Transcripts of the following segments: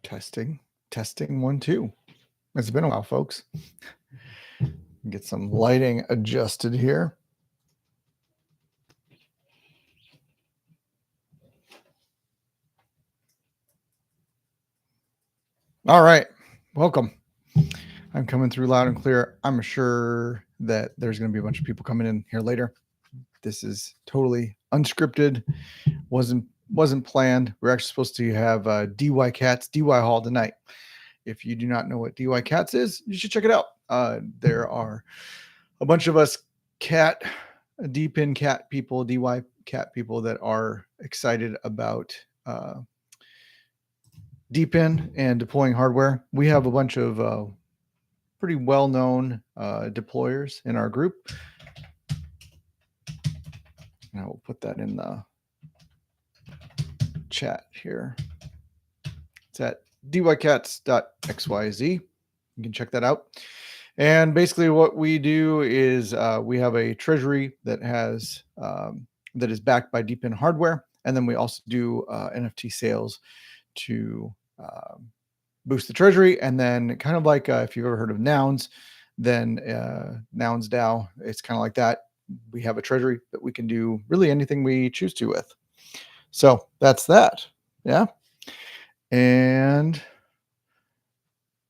Testing, testing, 1, 2. It's been a while, folks. Get some lighting adjusted here. All right, welcome. I'm coming through loud and clear. I'm sure that there's going to be a bunch of people coming in here later. This is totally unscripted. Wasn't planned. We're actually supposed to have DY Cats DY Hall tonight. If you do not know what DY Cats is, you should check it out. There are a bunch of us DePIN cat people, DY cat people that are excited about DePIN and deploying hardware. We have a bunch of pretty well-known deployers in our group. And I will put that in the chat here. It's at dycats.xyz. You can check that out. And basically what we do is we have a treasury that has that is backed by DePIN hardware. And then we also do NFT sales to boost the treasury. And then kind of like if you've ever heard of Nouns, then Nouns DAO, it's kind of like that. We have a treasury that we can do really anything we choose to with. So that's that. Yeah. And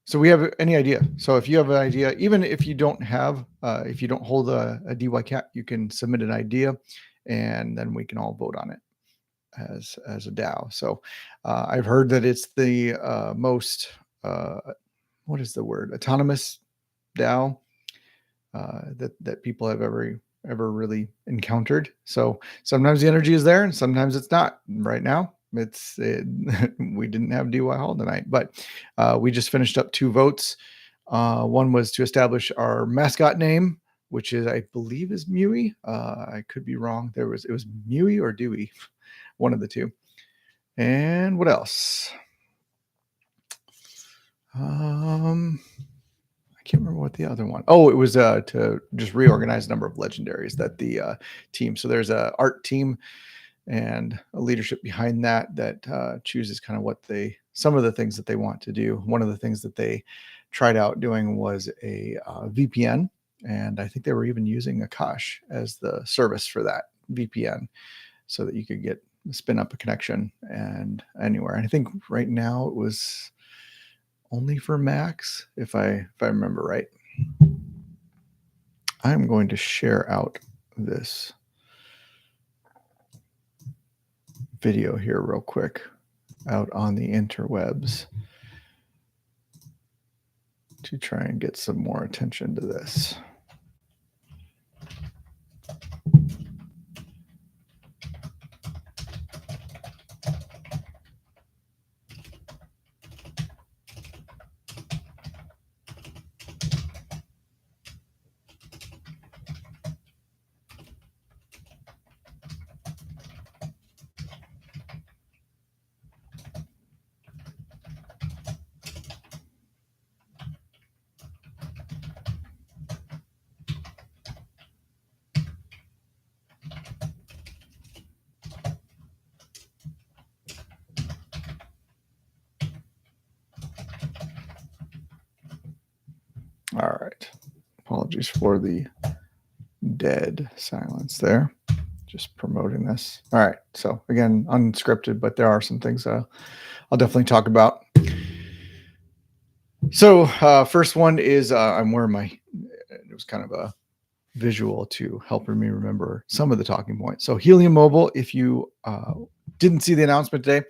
so we have any idea. So if you have an idea, even if you don't have, if you don't hold a DY cat, you can submit an idea and then we can all vote on it as a DAO. So I've heard that it's the most, what is the word? Autonomous DAO that people have ever really encountered. So sometimes the energy is there and sometimes it's not. Right now, we didn't have DY Hall tonight, but we just finished up 2 votes. One was to establish our mascot name, which is, I believe, is Mewy. I could be wrong. It was Mewy or Dewey, one of the two. And what else? I can't remember what the other one. Oh, it was to just reorganize a number of legendaries that the team. So there's a art team and a leadership behind that chooses kind of some of the things that they want to do. One of the things that they tried out doing was a VPN, and I think they were even using Akash as the service for that VPN, so that you could spin up a connection and anywhere. And I think right now it was only for Macs, if I remember right. I'm going to share out this video here real quick out on the interwebs to try and get some more attention to this. All right. Apologies for the dead silence there. Just promoting this. All right. So again, unscripted, but there are some things I'll definitely talk about. So first one is I'm wearing it was kind of a visual to help me remember some of the talking points. So Helium Mobile, if you didn't see the announcement today,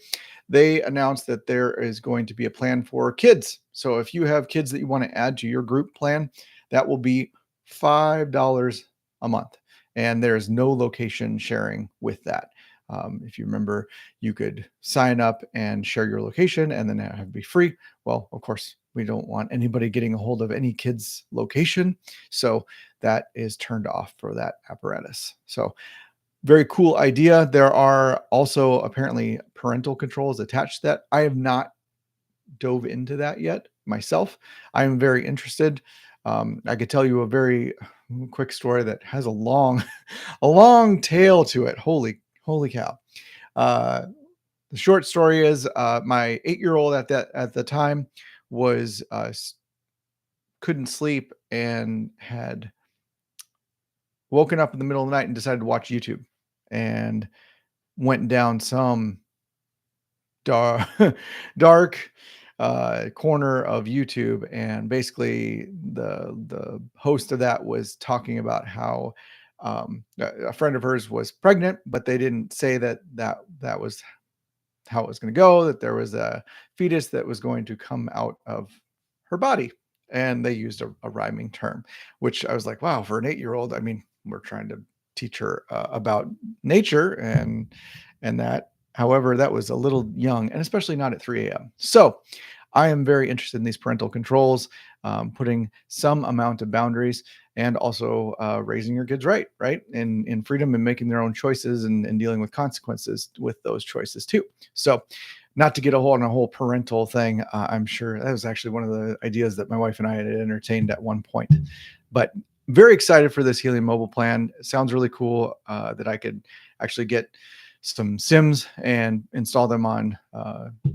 they announced that there is going to be a plan for kids. So if you have kids that you want to add to your group plan, that will be $5 a month. And there's no location sharing with that. If you remember, you could sign up and share your location and then have it be free. Well, of course, we don't want anybody getting a hold of any kid's location. So that is turned off for that apparatus. So very cool idea. There are also apparently parental controls attached to that. I have not dove into that yet myself. I am very interested. I could tell you a very quick story that has a long tail to it. Holy cow. the short story is my 8-year-old at the time was couldn't sleep and had woken up in the middle of the night and decided to watch YouTube and went down some dark dark corner of YouTube, and basically the host of that was talking about how a friend of hers was pregnant, but they didn't say that was how it was going to go, that there was a fetus that was going to come out of her body. And they used a rhyming term, which I was like, wow, for an 8-year-old, I mean, we're trying to teach her about nature and that. However, that was a little young, and especially not at 3 a.m. So I am very interested in these parental controls, putting some amount of boundaries, and also raising your kids right, in freedom and making their own choices, and dealing with consequences with those choices too. So, not to get on a whole parental thing, I'm sure that was actually one of the ideas that my wife and I had entertained at one point. But very excited for this Helium mobile plan. It sounds really cool that I could actually get some Sims and install them on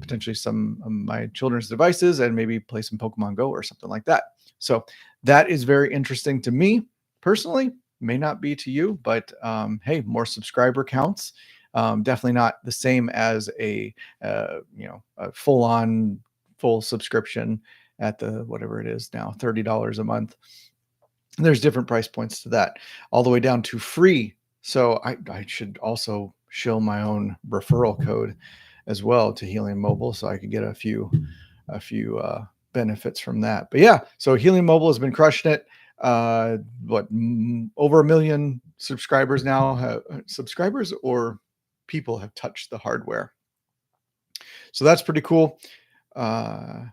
potentially some of my children's devices, and maybe play some Pokemon Go or something like that. So that is very interesting to me personally. May not be to you, but hey, more subscriber counts. Definitely not the same as a a full subscription at the whatever it is now, $30 a month. There's different price points to that, all the way down to free. So I should also show my own referral code as well to Helium Mobile, so I could get a few benefits from that. But yeah, so Helium Mobile has been crushing it. Over 1 million subscribers now. Subscribers or people have touched the hardware, so that's pretty cool. I'm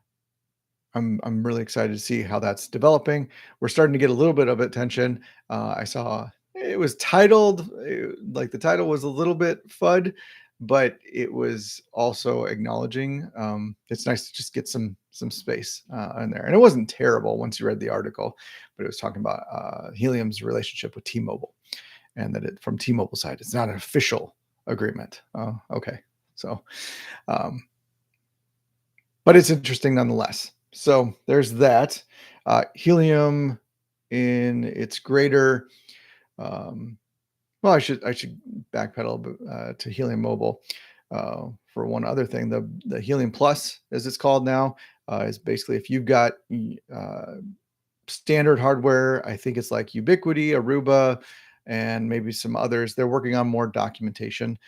really excited to see how that's developing. We're starting to get a little bit of attention. I saw it was titled like the title was a little bit FUD, but it was also acknowledging it's nice to just get some space in there. And it wasn't terrible once you read the article, but it was talking about Helium's relationship with T-Mobile, and that it from T-Mobile side, it's not an official agreement. Oh, okay. So, but it's interesting nonetheless. So there's that. Helium in its greater, well, I should backpedal to Helium Mobile for one other thing. The Helium Plus, as it's called now, is basically if you've got standard hardware. I think it's like Ubiquity, Aruba, and maybe some others. They're working on more documentation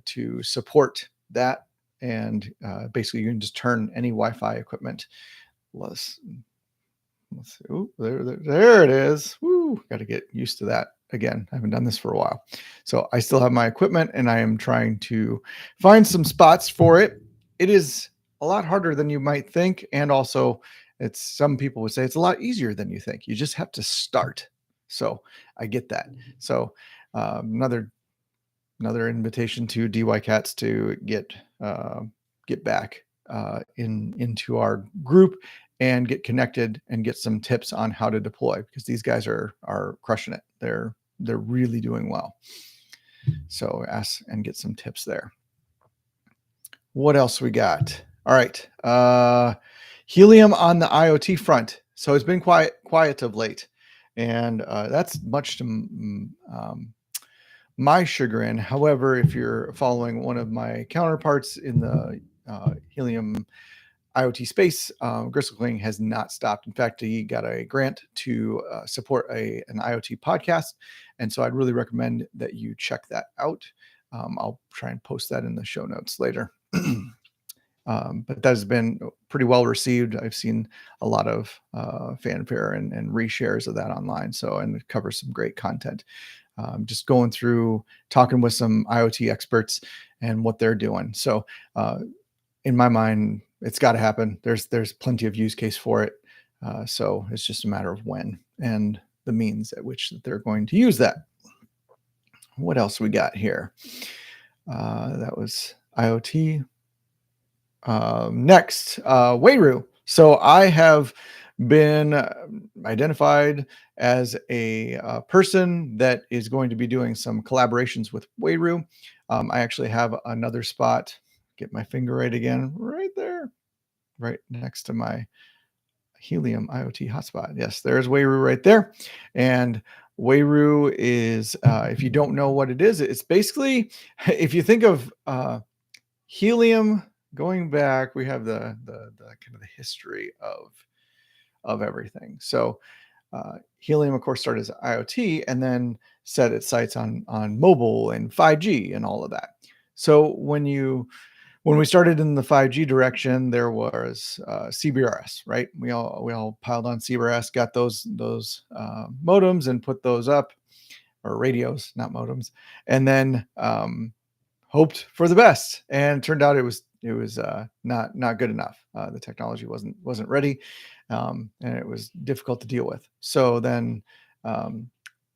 to support that. And basically, you can just turn any Wi-Fi equipment. Let's see. Ooh, there it is. Woo, got to get used to that again. I haven't done this for a while. So I still have my equipment, and I am trying to find some spots for it. It is a lot harder than you might think. And also, some people would say it's a lot easier than you think. You just have to start. So I get that. So another invitation to DY Cats to get back into our group and get connected and get some tips on how to deploy, because these guys are crushing it. They're really doing well. So ask and get some tips there. What else we got? All right. Helium on the IoT front. So it's been quiet of late, and that's much to my chagrin. However, if you're following one of my counterparts in the Helium IoT space, Gristlecling has not stopped. In fact, he got a grant to support an IoT podcast. And so I'd really recommend that you check that out. I'll try and post that in the show notes later. But that has been pretty well received. I've seen a lot of fanfare and reshares of that online. So, and it covers some great content. Just going through, talking with some IoT experts and what they're doing. So in my mind, it's got to happen. There's plenty of use case for it. So it's just a matter of when and the means at which they're going to use that. What else we got here? That was IoT. Next, Wayru. So I have been identified as a person that is going to be doing some collaborations with Wayru. I actually have another spot. get my finger right again, right there, right next to my Helium IoT hotspot. Yes, there's Wayru right there. And Wayru is, if you don't know what it is, it's basically, if you think of Helium going back, we have the kind of the history of everything. So Helium, of course, started as IoT and then set its sights on mobile and 5G and all of that. So when we started in the 5G direction, there was CBRS, right? We all piled on CBRS, got those modems and put those up, or radios, not modems, and then hoped for the best. And it turned out it was not good enough. The technology wasn't ready, and it was difficult to deal with. So then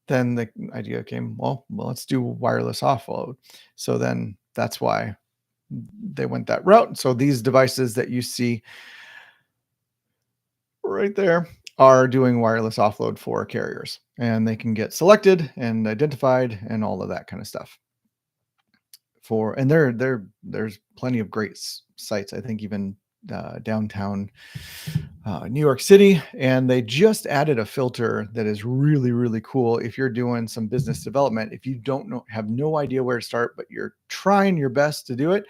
the idea came, well, let's do wireless offload. So then that's why they went that route. So these devices that you see right there are doing wireless offload for carriers, and they can get selected and identified and all of that kind of stuff. And there's plenty of great sites. I think even downtown New York City, and they just added a filter that is really, really cool. If you're doing some business development, if you have no idea where to start, but you're trying your best to do it,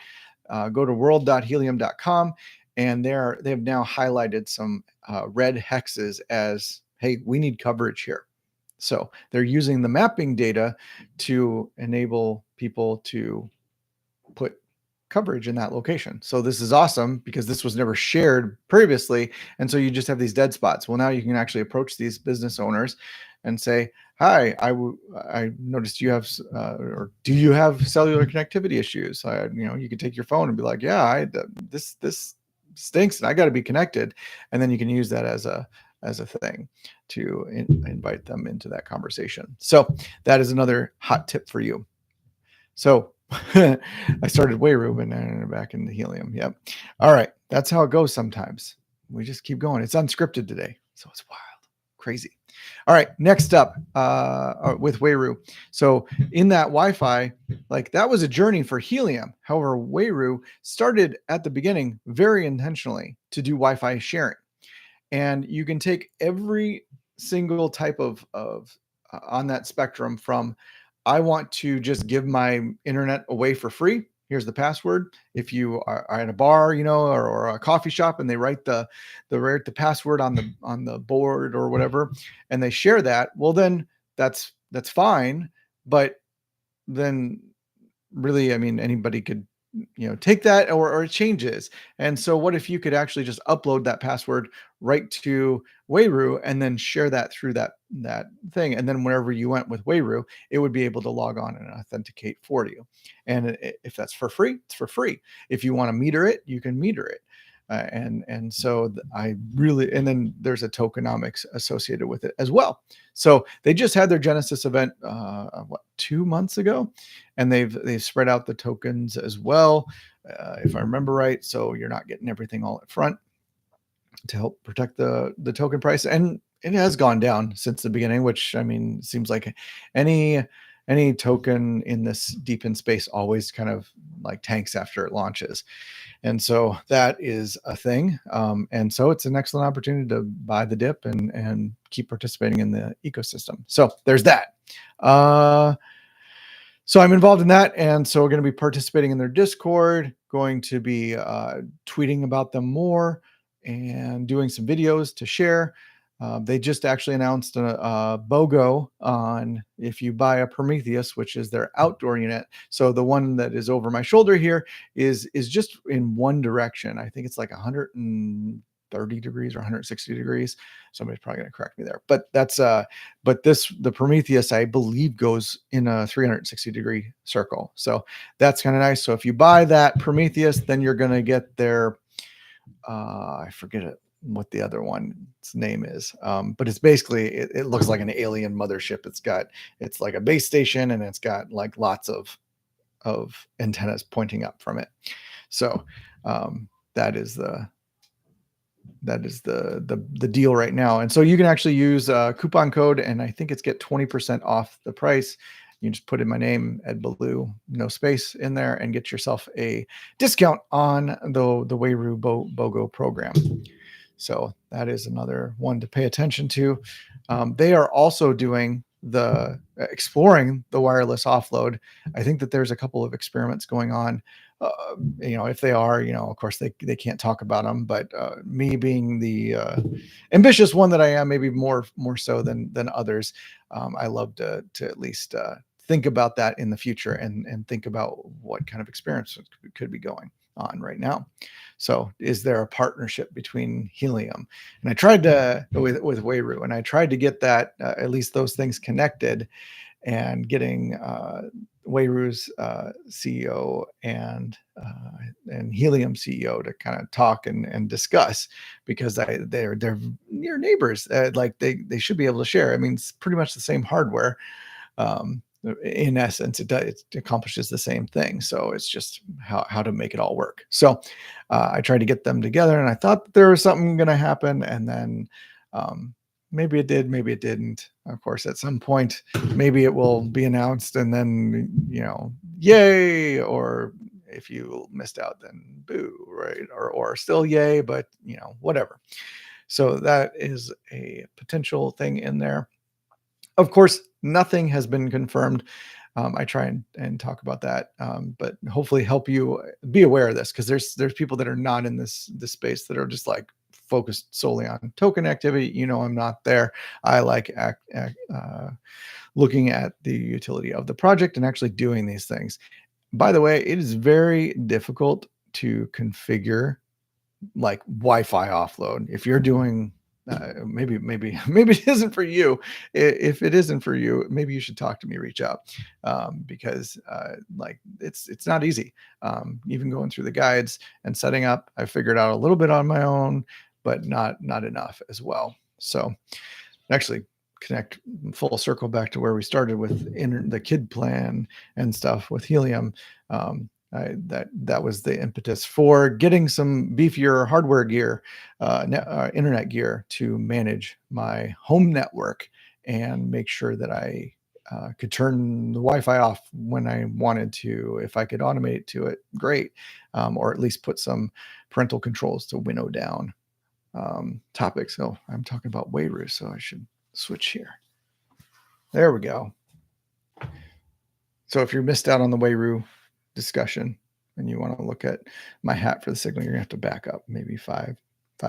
go to world.helium.com, and they have now highlighted some red hexes as, hey, we need coverage here. So they're using the mapping data to enable people to put coverage in that location. So this is awesome because this was never shared previously. And so you just have these dead spots. Well, now you can actually approach these business owners and say, hi, I noticed you have, or do you have cellular connectivity issues? You can take your phone and be like, yeah, this stinks and I got to be connected. And then you can use that as a thing to invite them into that conversation. So that is another hot tip for you. So I started Wayru and then back into Helium. Yep. All right. That's how it goes sometimes. We just keep going. It's unscripted today. So it's wild. Crazy. All right. Next up with Wayru. So in that Wi-Fi, like that was a journey for Helium. However, Wayru started at the beginning very intentionally to do Wi-Fi sharing. And you can take every single type of on that spectrum from, I want to just give my internet away for free. Here's the password. If you are at a bar, or a coffee shop, and they write the password on the board or whatever, and they share that, well, then that's fine. But then really, I mean, anybody could take that or it changes. And so what if you could actually just upload that password right to Wayru and then share that through that thing, and then wherever you went with Wayru, it would be able to log on and authenticate for you. And if that's for free, it's for free. If you want to meter it, you can meter it. And so and then there's a tokenomics associated with it as well. So they just had their Genesis event 2 months ago, and they've spread out the tokens as well, if I remember right. So you're not getting everything all up front to help protect the token price, and it has gone down since the beginning, which, I mean, seems like any token in this DePIN space always kind of like tanks after it launches. And so that is a thing. And so it's an excellent opportunity to buy the dip and keep participating in the ecosystem. So there's that. So I'm involved in that. And so we're going to be participating in their Discord, going to be tweeting about them more and doing some videos to share. They just actually announced a BOGO on if you buy a Prometheus, which is their outdoor unit. So the one that is over my shoulder here is just in one direction. I think it's like 130 degrees or 160 degrees. Somebody's probably going to correct me there. But that's the Prometheus, I believe, goes in a 360 degree circle. So that's kind of nice. So if you buy that Prometheus, then you're going to get their I forget what the other one's name is, but it's basically it looks like an alien mothership. It's like a base station, and it's got like lots of antennas pointing up from it. So that is the deal right now. And so you can actually use a coupon code, and I think it's get 20% off the price, You just put in my name, Ed Ballou, no space in there, and get yourself a discount on the Wayru BOGO program. So that is another one to pay attention to. They are also doing the exploring the wireless offload. I think that there's a couple of experiments going on. If they are, of course they can't talk about them, but me being the ambitious one that I am, maybe more so than others, I love to at least think about that in the future and think about what kind of experiments could be going on right now. So is there a partnership between Helium? And I tried to with Wayru, and I tried to get that at least those things connected, and getting Wayru's CEO and Helium CEO to kind of talk and discuss, because they're near neighbors. Like they should be able to share. I mean, it's pretty much the same hardware. In essence, it accomplishes the same thing. So it's just how to make it all work. So I tried to get them together, and I thought that there was something going to happen, and then maybe it did, maybe it didn't. Of course, at some point, maybe it will be announced, and then yay, or if you missed out, then boo, right? Or still yay, but whatever. So that is a potential thing in there. Of course, nothing has been confirmed. I try and talk about that, but hopefully help you be aware of this, because there's people that are not in this space that are just like focused solely on token activity. I'm not there. I like looking at the utility of the project and actually doing these things. By the way, it is very difficult to configure like Wi-Fi offload. If you're doing maybe it isn't for you. If it isn't for you, maybe you should talk to me, reach out, because like it's not easy. Even going through the guides and setting up, I figured out a little bit on my own, but not enough as well. So actually connect full circle back to where we started with the kid plan and stuff with Helium. That was the impetus for getting some beefier hardware gear, internet gear, to manage my home network and make sure that I could turn the Wi-Fi off when I wanted to. If I could automate to it, great, or at least put some parental controls to winnow down topics. So I'm talking about Wayru, so I should switch here. There we go. So if you're missed out on the Wayru discussion and you want to look at my hat for the signal, you're gonna have to back up maybe five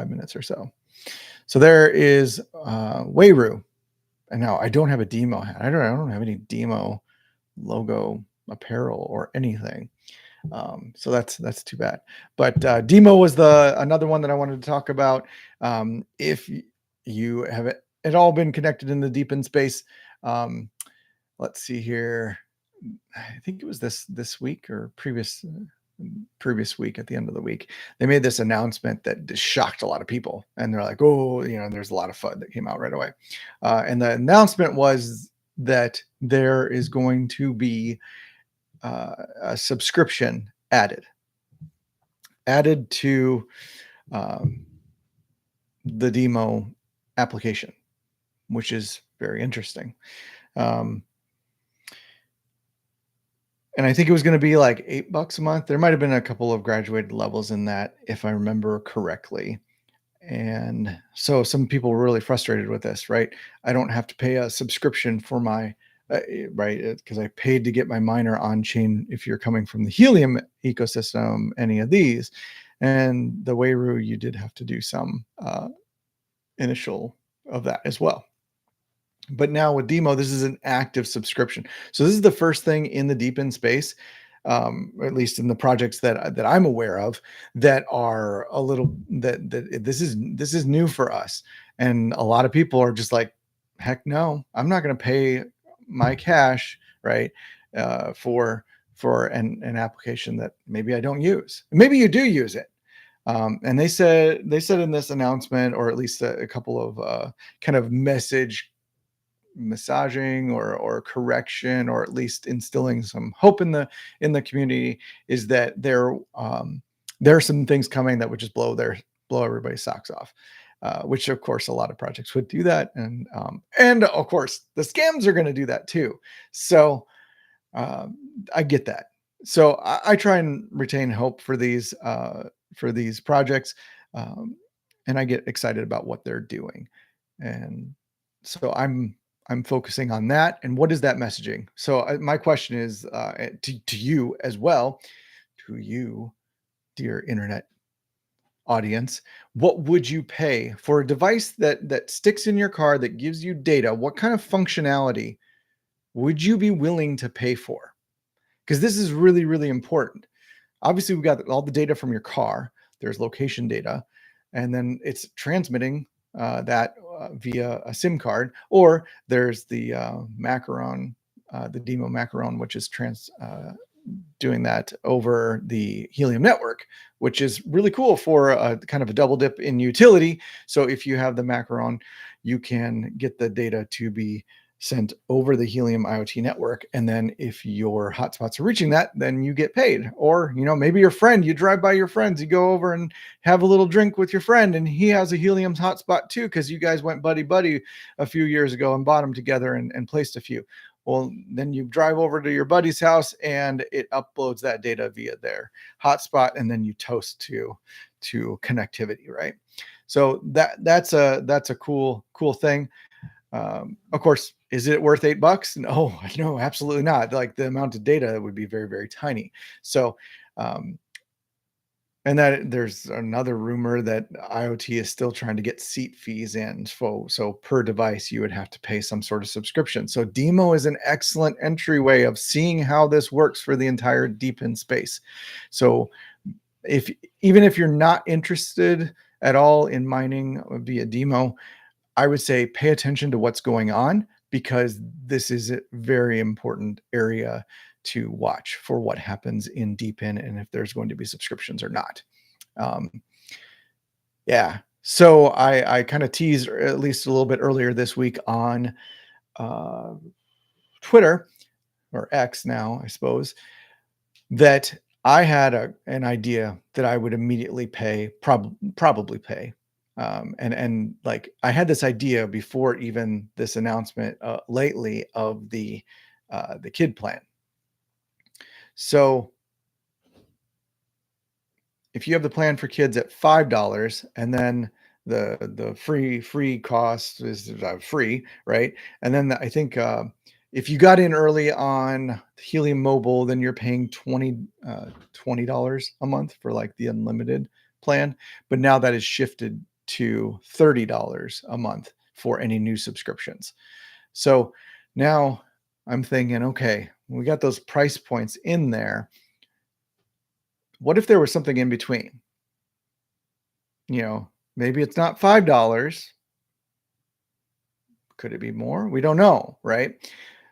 minutes or so. So there is Wayru, and now I don't have a demo hat. I don't have any demo logo apparel or anything. So that's too bad. But demo was another one that I wanted to talk about. If you have at all been connected in the DePIN space, let's see here. I think it was this week or previous week, at the end of the week, they made this announcement that just shocked a lot of people, and they're like, oh, there's a lot of FUD that came out right away. And the announcement was that there is going to be a subscription added to the demo application, which is very interesting. And I think it was going to be like $8 a month. There might have been a couple of graduated levels in that, if I remember correctly. And so some people were really frustrated with this, right? I don't have to pay a subscription for my, right? Because I paid to get my miner on chain. If you're coming from the Helium ecosystem, any of these, and the Wayru, you did have to do some initial of that as well. But now with Demo, this is an active subscription. So this is the first thing in the DePIN space, at least in the projects that I'm aware of, that are a little that this is new for us. And a lot of people are just like, heck no, I'm not going to pay my cash, right, for an application that maybe I don't use. Maybe you do use it. And they said in this announcement, or at least a couple of kind of massaging or correction, or at least instilling some hope in the community, is that there are some things coming that would just blow everybody's socks off, which of course a lot of projects would do that, and of course the scams are going to do that too. So Um, I get that. So I try and retain hope for these projects, um, and I get excited about what they're doing, and so I'm focusing on that. And what is that messaging? So my question is to you as well, to you, dear internet audience, what would you pay for a device that sticks in your car that gives you data? What kind of functionality would you be willing to pay for? Because this is really, really important. Obviously, we've got all the data from your car. There's location data, and then it's transmitting that via a SIM card, or there's the macaron, the Demo macaron, which is doing that over the Helium network, which is really cool for a kind of a double dip in utility. So if you have the macaron, you can get the data to be sent over the Helium IoT network. And then if your hotspots are reaching that, then you get paid. Or, maybe your friend, you drive by your friends, you go over and have a little drink with your friend, and he has a Helium hotspot too, because you guys went buddy buddy a few years ago and bought them together and placed a few. Well, then you drive over to your buddy's house and it uploads that data via their hotspot, and then you toast to connectivity, right? So that's a cool thing. Of course, is it worth $8? No, no, absolutely not. Like, the amount of data would be very, very tiny. So, um, and that there's another rumor that IoT is still trying to get seat fees in. So per device, you would have to pay some sort of subscription. So Demo is an excellent entryway of seeing how this works for the entire DePIN space. So even if you're not interested at all in mining via Demo, I would say pay attention to what's going on, because this is a very important area to watch for what happens in DePIN and if there's going to be subscriptions or not. Um, yeah. So I kind of teased, or at least a little bit earlier this week, on uh, Twitter, or X now, I suppose, that I had an idea that I would immediately probably pay. And like, I had this idea before even this announcement lately of the kid plan. So if you have the plan for kids at $5, and then the free cost is free, right? And then I think if you got in early on Helium Mobile, then you're paying $20 a month for like the unlimited plan. But now that is shifted to $30 a month for any new subscriptions. So now I'm thinking, okay, we got those price points in there. What if there was something in between? Maybe it's not $5. Could it be more? We don't know, right?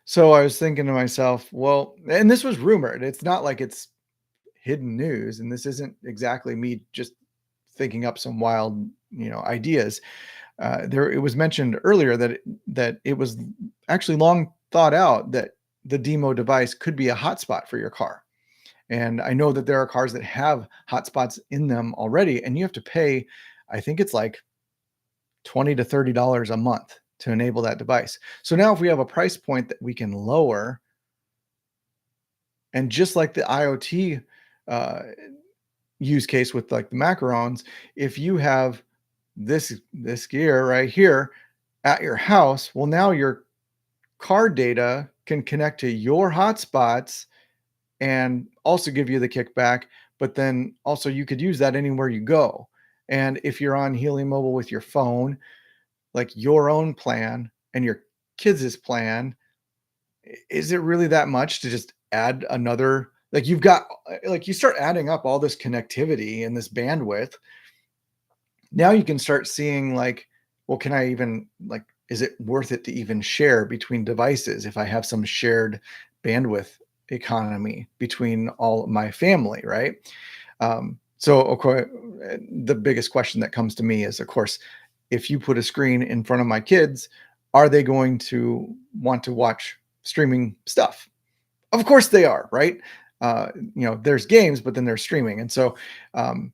So I was thinking to myself, well, and this was rumored. It's not like it's hidden news, and this isn't exactly me just thinking up some wild, ideas. It was mentioned earlier that it was actually long thought out that the Demo device could be a hotspot for your car. And I know that there are cars that have hotspots in them already, and you have to pay, I think it's like $20 to $30 a month to enable that device. So now if we have a price point that we can lower, and just like the IoT uh, use case with like the macarons, if you have this gear right here at your house, well, now your car data can connect to your hotspots and also give you the kickback, but then also you could use that anywhere you go. And if you're on Helium Mobile with your phone, like your own plan and your kids' plan, is it really that much to just add another? Like, you've got, like, you start adding up all this connectivity and this bandwidth. Now you can start seeing, like, well, can I even, like, is it worth it to even share between devices if I have some shared bandwidth economy between all my family, right? So of course, the biggest question that comes to me is, of course, if you put a screen in front of my kids, are they going to want to watch streaming stuff? Of course they are, right? there's games, but then there's streaming. And so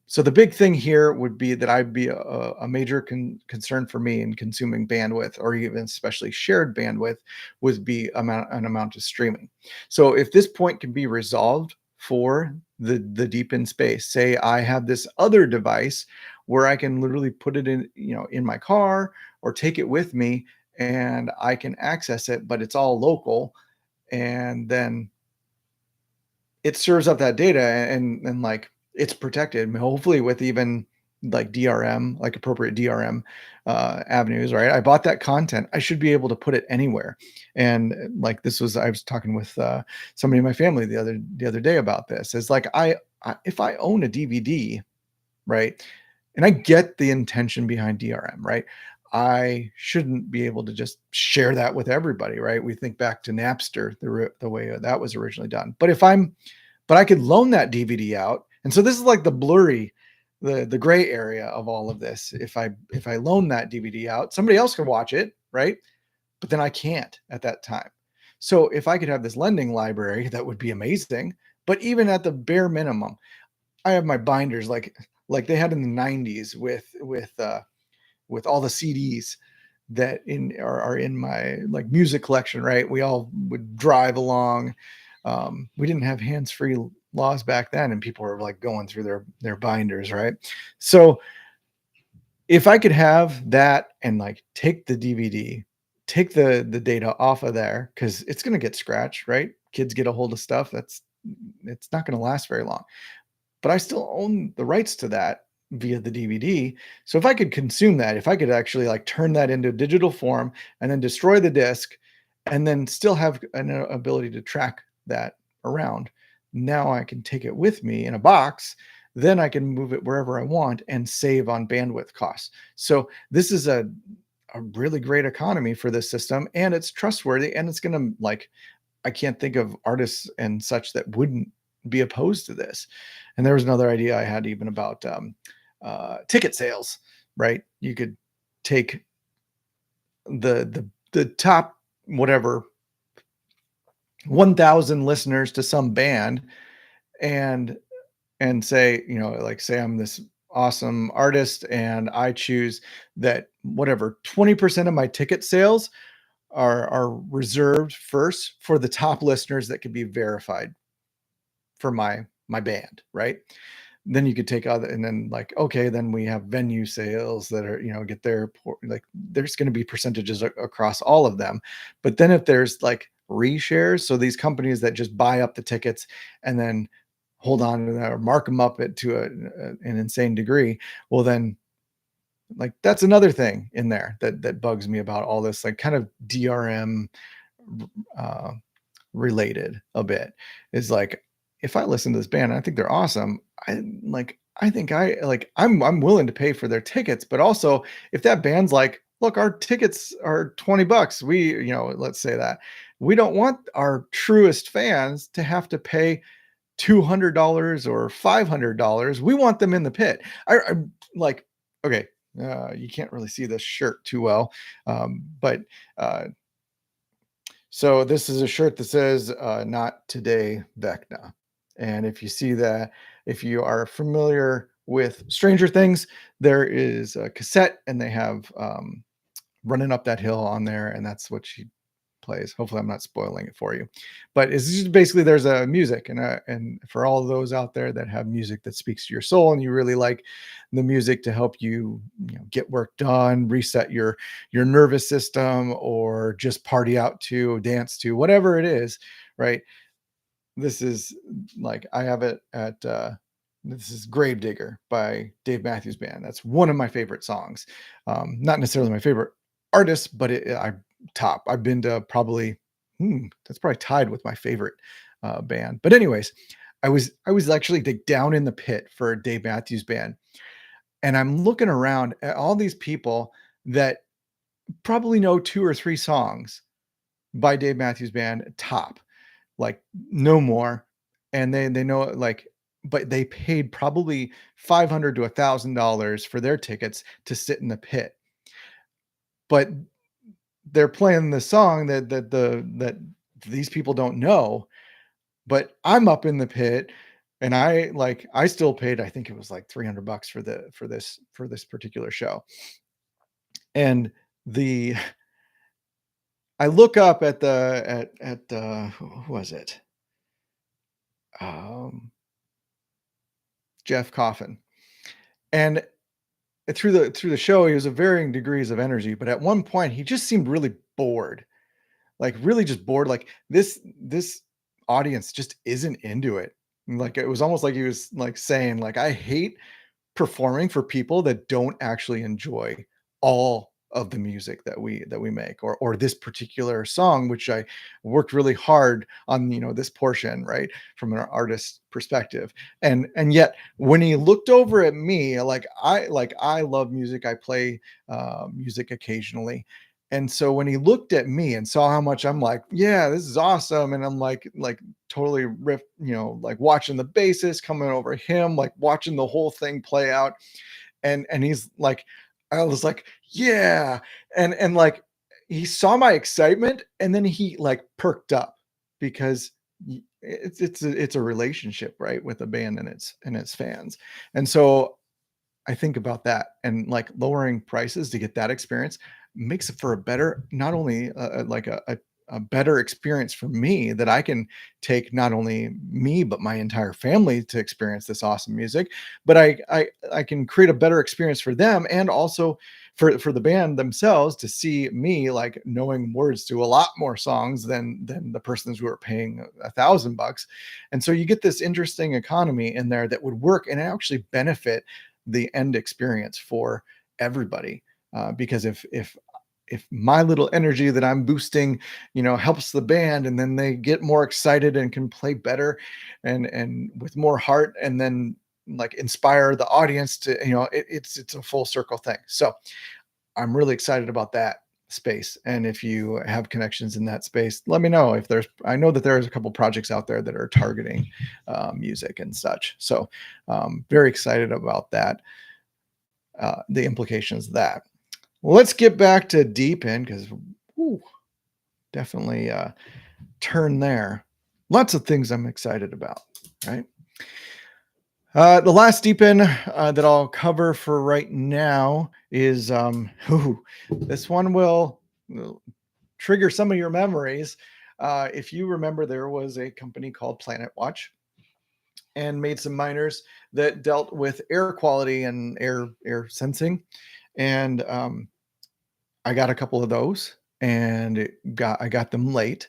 so the big thing here would be that I'd be a major concern for me in consuming bandwidth, or even especially shared bandwidth, would be an amount of streaming. So if this point can be resolved for the deep in space, say I have this other device where I can literally put it in, in my car or take it with me, and I can access it, but it's all local, and then it serves up that data, and like it's protected, hopefully with even like DRM, like appropriate DRM avenues, right? I bought that content. I should be able to put it anywhere. And like I was talking with somebody in my family the other day about this. It's like if I own a DVD, right? And I get the intention behind DRM, right? I shouldn't be able to just share that with everybody, right? We think back to Napster, the way that was originally done. But I could loan that DVD out. And so this is like the blurry, the gray area of all of this. If I loan that DVD out, somebody else can watch it, right? But then I can't at that time. So if I could have this lending library, that would be amazing. But even at the bare minimum, I have my binders like they had in the 90s with all the CDs that are in my like music collection, right? We all would drive along. We didn't have hands-free laws back then, and people were like going through their binders, right? So if I could have that and like take the DVD, take the data off of there, because it's going to get scratched, right? Kids get a hold of stuff it's not going to last very long, but I still own the rights to that via the DVD. So if I could consume that, if I could actually like turn that into digital form and then destroy the disc, and then still have an ability to track that around, now I can take it with me in a box. Then I can move it wherever I want and save on bandwidth costs. So this is a really great economy for this system, and it's trustworthy, and it's going to like, I can't think of artists and such that wouldn't be opposed to this. And there was another idea I had even about ticket sales, right? You could take the top whatever 1,000 listeners to some band, and say, like say I'm this awesome artist and I choose that whatever 20% of my ticket sales are reserved first for the top listeners that can be verified for my band, right? Then you could take other, and then like, okay, then we have venue sales that are, get their, like there's going to be percentages across all of them. But then if there's like reshares, so these companies that just buy up the tickets and then hold on to that or mark them up an insane degree, well then like that's another thing in there that bugs me about all this, like kind of DRM uh, related a bit, is like, if I listen to this band and I think they're awesome, I'm willing to pay for their tickets. But also if that band's like, look, our tickets are $20, let's say that we don't want our truest fans to have to pay $200 or $500. We want them in the pit. I'm like, okay, you can't really see this shirt too well, but so this is a shirt that says "Not Today, Vecna." And if you see that, if you are familiar with Stranger Things, there is a cassette, and they have "Running Up That Hill" on there, and that's what she plays. Hopefully I'm not spoiling it for you, but it's just basically there's a music, and for all of those out there that have music that speaks to your soul, and you really like the music to help you, get work done, reset your nervous system, or just party out to, dance to, whatever it is, right? This is like, I have it at this is Gravedigger by Dave Matthews Band. That's one of my favorite songs. Not necessarily my favorite artist, but I've been to probably that's probably tied with my favorite band. But anyways, I was actually down in the pit for Dave Matthews Band, and I'm looking around at all these people that probably know two or three songs by Dave Matthews Band top, like no more. And they know it, like, but they paid probably $500 to $1,000 for their tickets to sit in the pit. But they're playing the song that these people don't know. but I'm up in the pit and I still paid, I think it was like $300 for this particular show. And the I look up at the who was it? Um, Jeff Coffin. And through the show, he was of varying degrees of energy, but at one point he just seemed really bored. Like really just bored. Like this audience just isn't into it. Like it was almost like he was like saying, like, I hate performing for people that don't actually enjoy all of the music that we make, or this particular song, which I worked really hard on, this portion, right, from an artist's perspective. And yet when he looked over at me, I love music, I play music occasionally. And so when he looked at me and saw how much I'm like, yeah, this is awesome, and I'm like totally riff, like watching the bassist coming over him, like watching the whole thing play out, and he's like, I was like, yeah, and like he saw my excitement, and then he like perked up because it's a relationship, right, with a band and its fans. And so I think about that, and like lowering prices to get that experience makes it for a better, not only like a better experience for me, that I can take not only me but my entire family to experience this awesome music, but I can create a better experience for them, and also for the band themselves to see me like knowing words to a lot more songs than the persons who are paying $1,000. And so you get this interesting economy in there that would work and actually benefit the end experience for everybody. Because if my little energy that I'm boosting, helps the band, and then they get more excited and can play better and with more heart, and then like inspire the audience to, it's a full circle thing. So I'm really excited about that space. And if you have connections in that space, let me know. If there's, I know that there's a couple projects out there that are targeting music and such. So very excited about that, the implications of that. Well, let's get back to DePIN, because definitely turn there. Lots of things I'm excited about, right? The last DePIN that I'll cover for right now is this one will trigger some of your memories. If you remember, there was a company called Planet Watch and made some miners that dealt with air quality and air sensing. And I got a couple of those, and I got them late,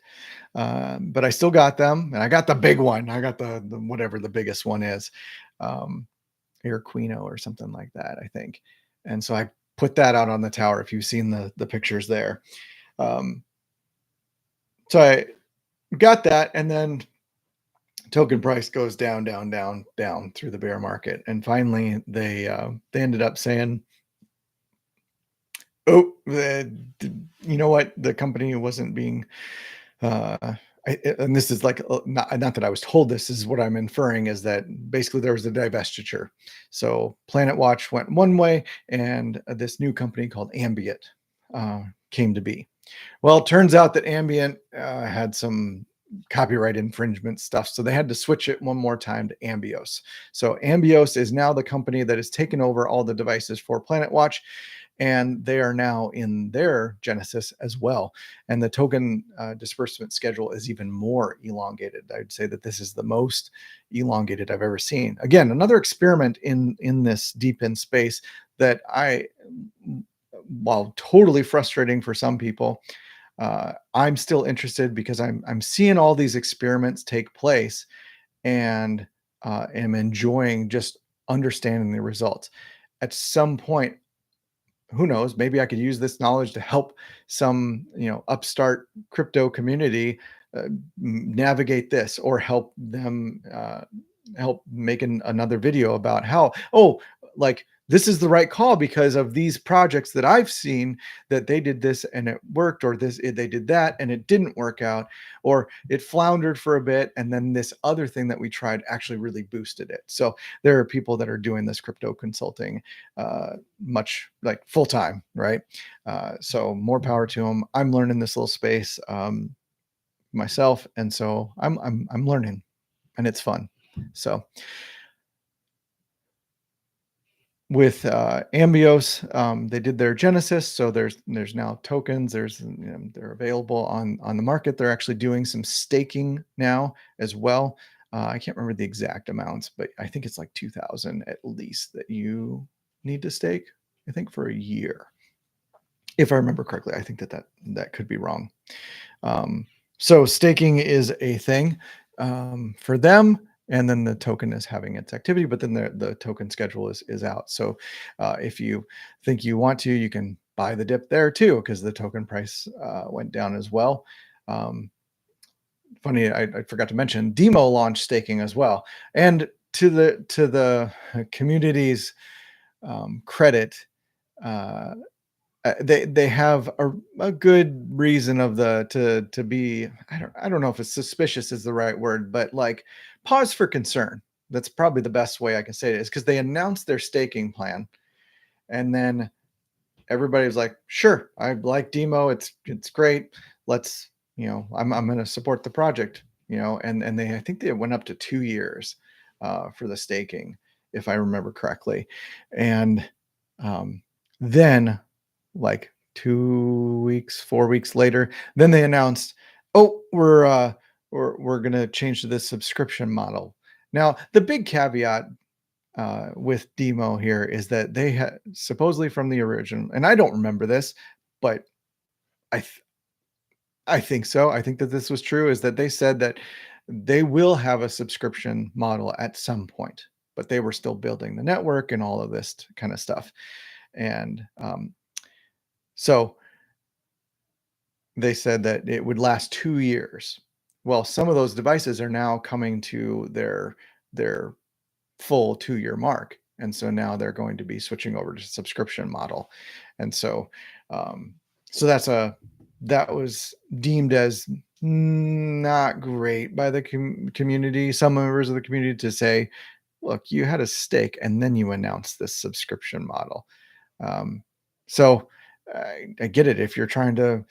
but I still got them, and I got the big one. I got the whatever the biggest one is, um, Air Quino or something like that, I think. And so I put that out on the tower. If you've seen the pictures there, um, so I got that, and then token price goes down, down, down, down through the bear market, and finally they ended up saying, oh, you know what? The company wasn't being, and this is like, not that I was told this, is what I'm inferring, is that basically there was a divestiture. So Planet Watch went one way, and this new company called Ambient came to be. Well, it turns out that Ambient had some copyright infringement stuff, so they had to switch it one more time to Ambios. So Ambios is now the company that has taken over all the devices for Planet Watch, and they are now in their Genesis as well. And the token disbursement schedule is even more elongated. I'd say that this is the most elongated I've ever seen. Again, another experiment in this DePIN space that while totally frustrating for some people, I'm still interested, because I'm seeing all these experiments take place, and am enjoying just understanding the results. At some point, who knows, maybe I could use this knowledge to help some, upstart crypto community navigate this, or help them help make another video about how, like, this is the right call because of these projects that I've seen, that they did this and it worked, or they did that and it didn't work out, or it floundered for a bit, and then this other thing that we tried actually really boosted it. So there are people that are doing this crypto consulting much, like, full time, right? So more power to them. I'm learning this little space myself, and so I'm learning. and it's fun. So with Ambios, they did their Genesis, so there's now tokens. They're available on the market. They're actually doing some staking now as well. I can't remember the exact amounts, but I think it's like 2,000 at least that you need to stake. I think for a year, if I remember correctly. I think that could be wrong. So staking is a thing for them, and then the token is having its activity, but then the token schedule is out. So if you think you want to, you can buy the dip there too, because the token price went down as well. Um, Funny, I forgot to mention Demo launched staking as well, and to the community's credit. Uh, they have a good reason of the to be, I don't know if it's suspicious is the right word, but like pause for concern. That's probably the best way I can say it, is because they announced their staking plan, and then everybody was like, sure, I like Demo, it's great, let's, I'm going to support the project, and they, I think they went up to 2 years for the staking, if I remember correctly. And um, then like 2 weeks, 4 weeks later, then they announced, oh, we're going to change to this subscription model. Now the big caveat with Demo here is that they had supposedly from the original, and I don't remember this, but I th- I think so. I think that this was true. Is that they said that they will have a subscription model at some point, but they were still building the network and all of this kind of stuff. And so they said that it would last 2 years. Well, some of those devices are now coming to their full 2-year mark. And so now they're going to be switching over to subscription model. And so um, so that was deemed as not great by the community, some members of the community, to say, look, you had a stake and then you announced this subscription model. Um, so I get it if you're trying to,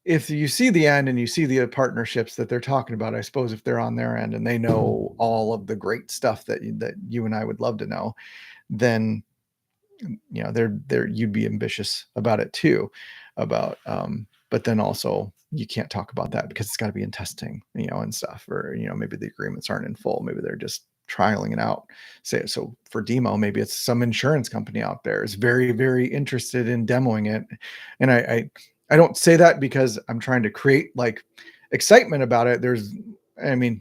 if you see the end and you see the partnerships that they're talking about, I suppose if they're on their end and they know all of the great stuff that you and I would love to know, then they're you'd be ambitious about it too, about but then also you can't talk about that because it's got to be in testing, and stuff, or maybe the agreements aren't in full, maybe they're just trialing it out. Say so for Demo, maybe it's some insurance company out there is very, very interested in demoing it. And I don't say that because I'm trying to create like excitement about it.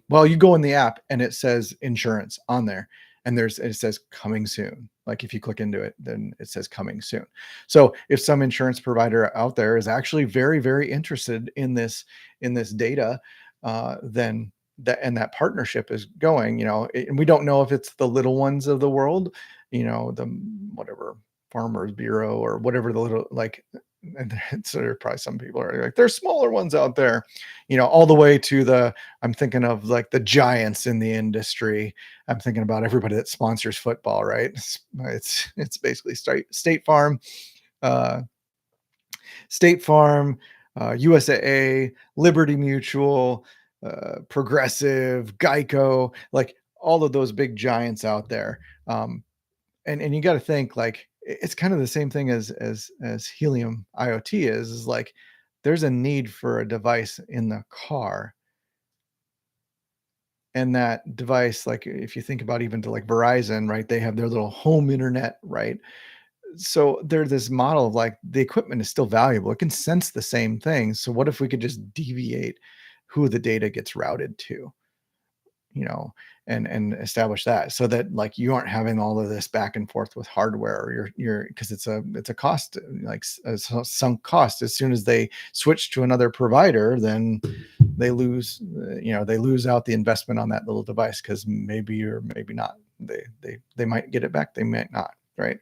Well, you go in the app and it says insurance on there, and it says coming soon. Like if you click into it, then it says coming soon. So if some insurance provider out there is actually very, very interested in this data, then that partnership is going, and we don't know if it's the little ones of the world, the whatever Farmers Bureau or whatever the little, like, and so there are probably some people are like, there's smaller ones out there, all the way to I'm thinking of like the giants in the industry. I'm thinking about everybody that sponsors football, right? It's basically State Farm, uh, State Farm, USAA, Liberty Mutual, Progressive, Geico, like all of those big giants out there. And you got to think like it's kind of the same thing as Helium IoT is like there's a need for a device in the car, and that device, like if you think about even to like Verizon, right, they have their little home internet, right? So they're this model of like the equipment is still valuable, it can sense the same thing, so what if we could just deviate who the data gets routed to, you know, and establish that, so that like you aren't having all of this back and forth with hardware, or you're because it's a cost, like a sunk cost. As soon as they switch to another provider, then they lose, they lose out the investment on that little device, because maybe or maybe not they might get it back, they might not, right?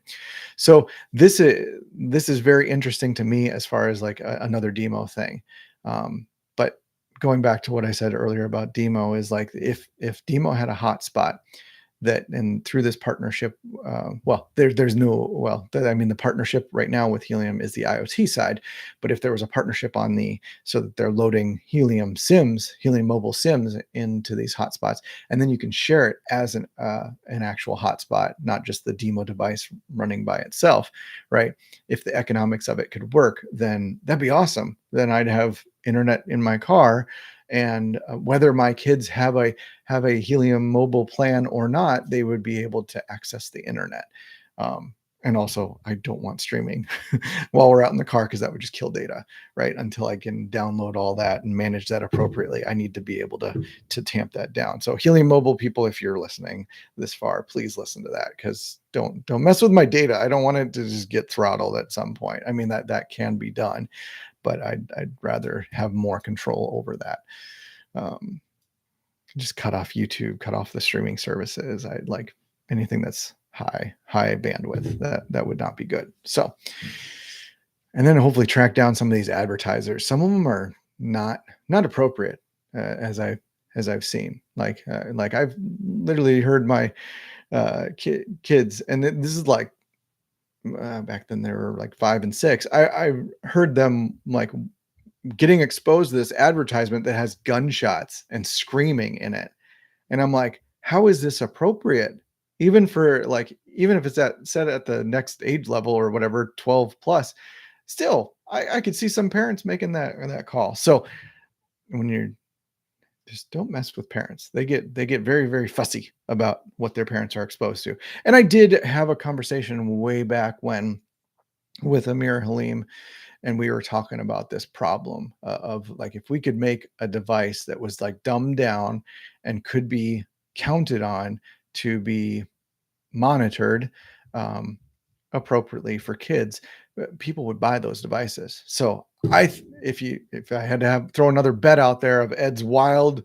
So this is very interesting to me as far as like another demo thing. But going back to what I said earlier about Demo is like if Demo had a hotspot, and through this partnership, there's no, I mean, the partnership right now with Helium is the IoT side, but if there was a partnership on so that they're loading Helium mobile SIMs into these hotspots, and then you can share it as an actual hotspot, not just the demo device running by itself, right? If the economics of it could work, then that'd be awesome. Then I'd have internet in my car, and whether my kids have a Helium mobile plan or not, they would be able to access the internet. And also, I don't want streaming while we're out in the car, because that would just kill data, right? Until I can download all that and manage that appropriately, I need to be able to tamp that down. So Helium mobile people, if you're listening this far, please listen to that, because don't mess with my data. I don't want it to just get throttled at some point. I mean, that can be done, but I'd rather have more control over that. Just cut off YouTube, cut off the streaming services. I like anything that's high bandwidth. That would not be good. So, and then hopefully track down some of these advertisers. Some of them are not appropriate, as I've seen. Like I've literally heard my kids, and this is like back then they were like 5 and 6. I heard them like getting exposed to this advertisement that has gunshots and screaming in it. And I'm like, how is this appropriate? Even if it's set at the next age level or whatever, 12 plus, still, I could see some parents making that call. So when you're just, don't mess with parents. They get very, very fussy about what their parents are exposed to. And I did have a conversation way back when with Amir Halim, and we were talking about this problem of like, if we could make a device that was like dumbed down and could be counted on to be monitored appropriately for kids, people would buy those devices. So if I had to throw another bet out there of Ed's wild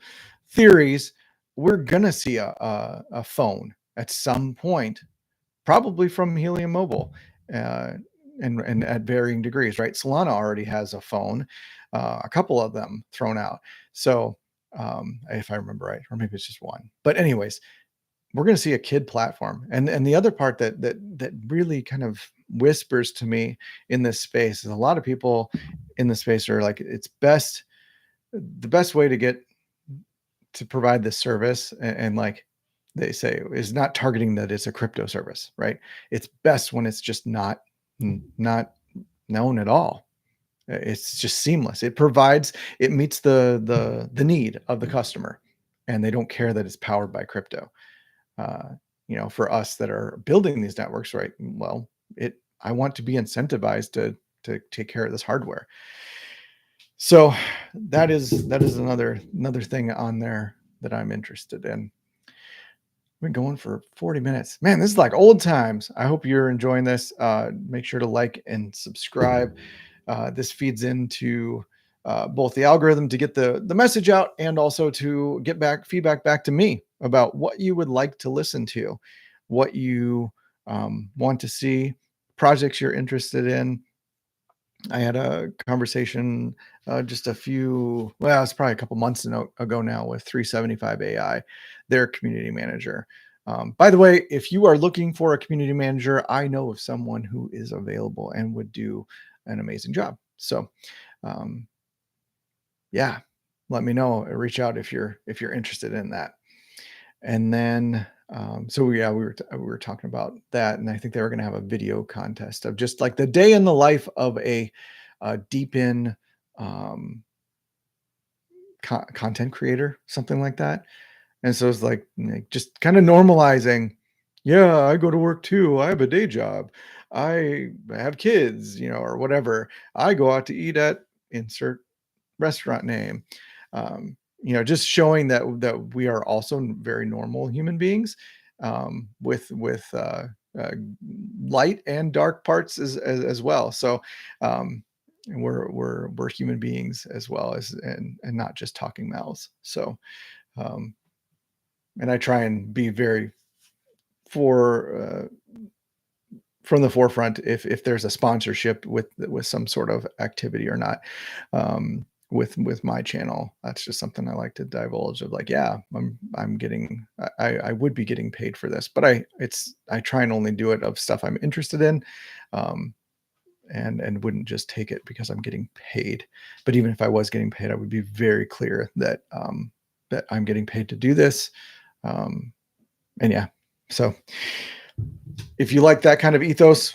theories, we're gonna see a phone at some point, probably from Helium Mobile. And at varying degrees, right? Solana already has a phone, a couple of them thrown out. So if I remember right, or maybe it's just one. But anyways, we're going to see a kid platform. And the other part that really kind of whispers to me in this space is a lot of people in the space are like, the best way to provide this service, and like they say, is not targeting that it's a crypto service, right? It's best when it's just not known at all. It's just seamless. It meets the need of the customer, and they don't care that it's powered by crypto. For us that are building these networks, right? Well, I want to be incentivized to take care of this hardware. So that is another thing on there that I'm interested in. Been going for 40 minutes. Man, this is like old times. I hope you're enjoying this. Make sure to like and subscribe. This feeds into both the algorithm to get the message out, and also to get feedback back to me about what you would like to listen to, what you want to see, projects you're interested in. I had a conversation it's probably a couple months ago now, with 375 AI, their community manager. By the way, if you are looking for a community manager, I know of someone who is available and would do an amazing job. So, yeah, let me know. Reach out if you're interested in that. And then, we were talking about that, and I think they were going to have a video contest of just like the day in the life of a DePIN content creator, something like that. And so it's like just kind of normalizing. Yeah, I go to work too. I have a day job. I have kids, or whatever. I go out to eat at insert restaurant name. Just showing that we are also very normal human beings, with light and dark parts as well. So we're human beings as well as, and not just talking mouths. So and I try and be very from the forefront if there's a sponsorship with some sort of activity or not. with my channel. That's just something I like to divulge of like, yeah, I'm getting, I would be getting paid for this, but I try and only do it of stuff I'm interested in. And wouldn't just take it because I'm getting paid. But even if I was getting paid, I would be very clear that that I'm getting paid to do this. And yeah, so if you like that kind of ethos,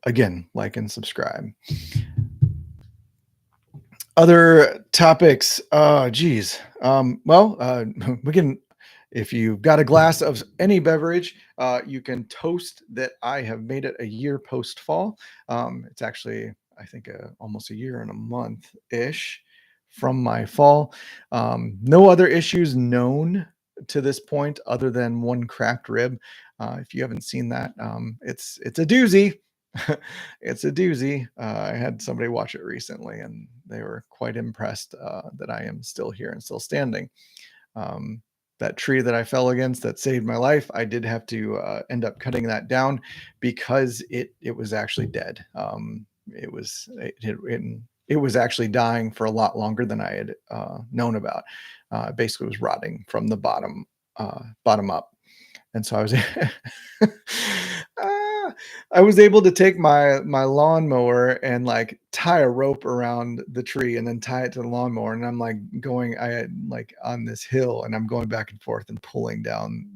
again, like and subscribe. Other topics. Geez. We can, if you've got a glass of any beverage, you can toast that I have made it a year post fall. It's actually, I think, almost a year and a month ish from my fall. No other issues known to this point other than one cracked rib. If you haven't seen that, it's a doozy. It's a doozy. I had somebody watch it recently, and they were quite impressed that I am still here and still standing. That tree that I fell against that saved my life, I did have to end up cutting that down because it was actually dead. It was actually dying for a lot longer than I had known about. Basically, was rotting from the bottom up. And so I was able to take my lawnmower and like tie a rope around the tree and then tie it to the lawnmower. And I'm like I had like on this hill, and I'm going back and forth and pulling down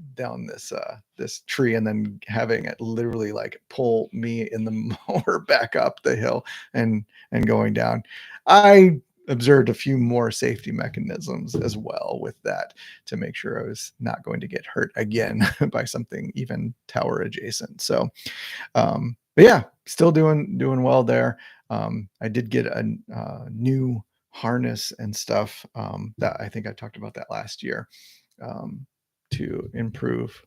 this tree, and then having it literally like pull me in the mower back up the hill and going down. I observed a few more safety mechanisms as well with that to make sure I was not going to get hurt again by something even tower adjacent. So, but yeah, still doing well there. I did get a new harness and stuff that I think I talked about that last year to improve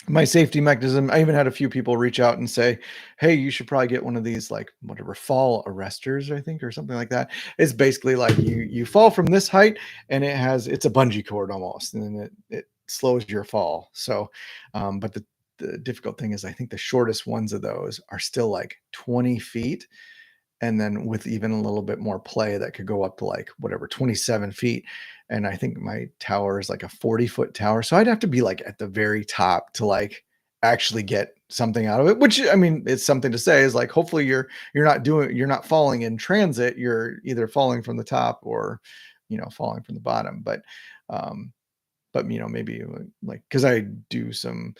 my safety mechanism. I even had a few people reach out and say, hey, you should probably get one of these, like whatever, fall arresters, I think, or something like that. It's basically like you fall from this height, and it's a bungee cord almost, and then it slows your fall. So but the difficult thing is I think the shortest ones of those are still like 20 feet, and then with even a little bit more play that could go up to like whatever 27 feet. And I think my tower is like a 40-foot tower, so I'd have to be like at the very top to like actually get something out of it, which I mean, it's something to say is like, hopefully you're not falling in transit, you're either falling from the top or falling from the bottom. But maybe like, because I do some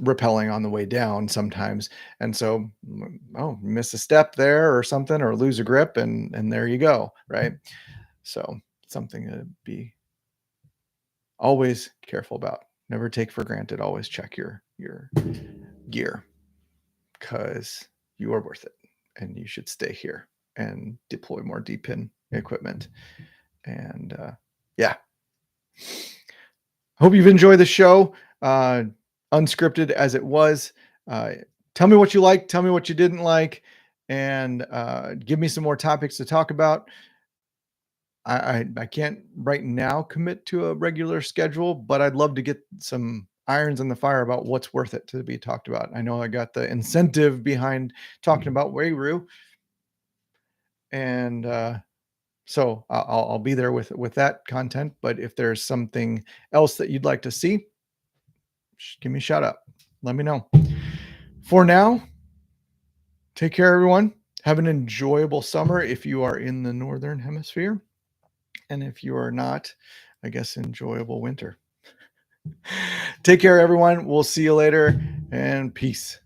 rappelling on the way down sometimes, and so miss a step there or something, or lose a grip, and there you go, right? So something to be always careful about. Never take for granted. Always check your gear, because you are worth it, and you should stay here and deploy more DePIN equipment. And yeah, hope you've enjoyed the show. Unscripted as it was. Tell me what you liked, tell me what you didn't like, and give me some more topics to talk about. I can't right now commit to a regular schedule, but I'd love to get some irons in the fire about what's worth it to be talked about. I know I got the incentive behind talking about Wayru, and so I'll be there with that content. But if there's something else that you'd like to see, give me a shout out. Let me know. For now, take care, everyone. Have an enjoyable summer if you are in the Northern Hemisphere. And if you are not, I guess enjoyable winter. Take care, everyone. We'll see you later, and peace.